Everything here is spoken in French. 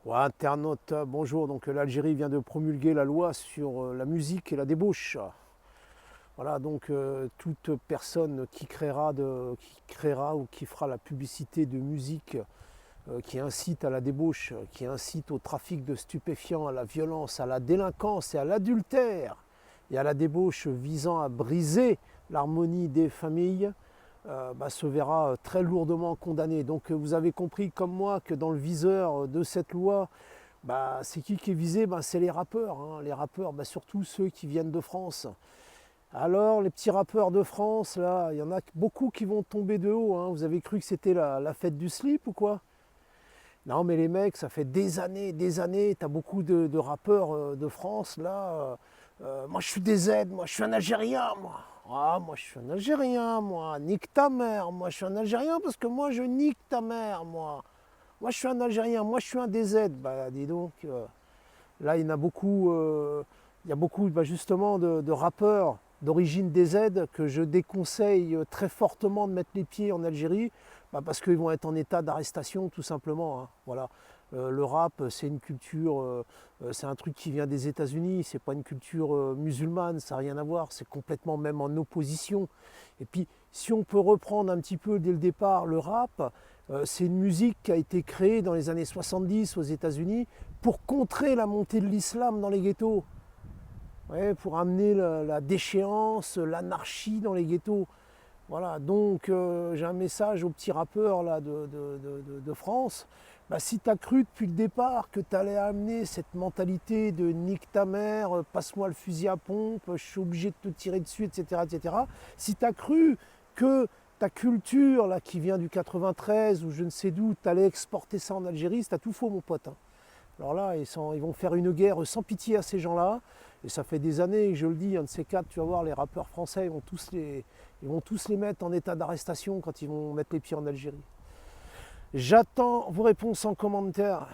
Ouais, internaute, bonjour. Donc l'Algérie vient de promulguer la loi sur la musique et la débauche. Voilà, donc toute personne qui créera ou qui fera la publicité de musique qui incite à la débauche, qui incite au trafic de stupéfiants, à la violence, à la délinquance et à l'adultère et à la débauche visant à briser l'harmonie des familles, se verra très lourdement condamné. Donc vous avez compris comme moi que dans le viseur de cette loi, c'est qui est visé? C'est les rappeurs, hein. Les rappeurs, surtout ceux qui viennent de France. Alors les petits rappeurs de France, là, il y en a beaucoup qui vont tomber de haut, hein. Vous avez cru que c'était la fête du slip ou quoi? Non mais les mecs, ça fait des années, t'as beaucoup de rappeurs de France, là. Moi je suis des Z, moi je suis un Algérien, moi. Ah, moi je suis un Algérien, moi. Nique ta mère, moi je suis un Algérien parce que moi je nique ta mère, moi. Moi je suis un Algérien, moi je suis un DZ. Bah dis donc, là il y en a beaucoup, il y a beaucoup justement de rappeurs d'origine DZ que je déconseille très fortement de mettre les pieds en Algérie, parce qu'ils vont être en état d'arrestation tout simplement, hein. Voilà. Le rap, c'est une culture, c'est un truc qui vient des États-Unis, c'est pas une culture musulmane, ça n'a rien à voir, c'est complètement même en opposition. Et puis, si on peut reprendre un petit peu dès le départ le rap, c'est une musique qui a été créée dans les années 70 aux États-Unis pour contrer la montée de l'islam dans les ghettos. Ouais, pour amener la déchéance, l'anarchie dans les ghettos. Voilà, donc j'ai un message aux petits rappeurs là, de France. Si tu as cru depuis le départ que tu allais amener cette mentalité de nique ta mère, passe-moi le fusil à pompe, je suis obligé de te tirer dessus, etc. Si tu as cru que ta culture là, qui vient du 93 ou je ne sais d'où, tu allais exporter ça en Algérie, c'est à tout faux mon pote, hein. Alors là, ils vont faire une guerre sans pitié à ces gens-là. Et ça fait des années, je le dis, un de ces quatre, tu vas voir, les rappeurs français, ils vont tous les mettre en état d'arrestation quand ils vont mettre les pieds en Algérie. J'attends vos réponses en commentaire.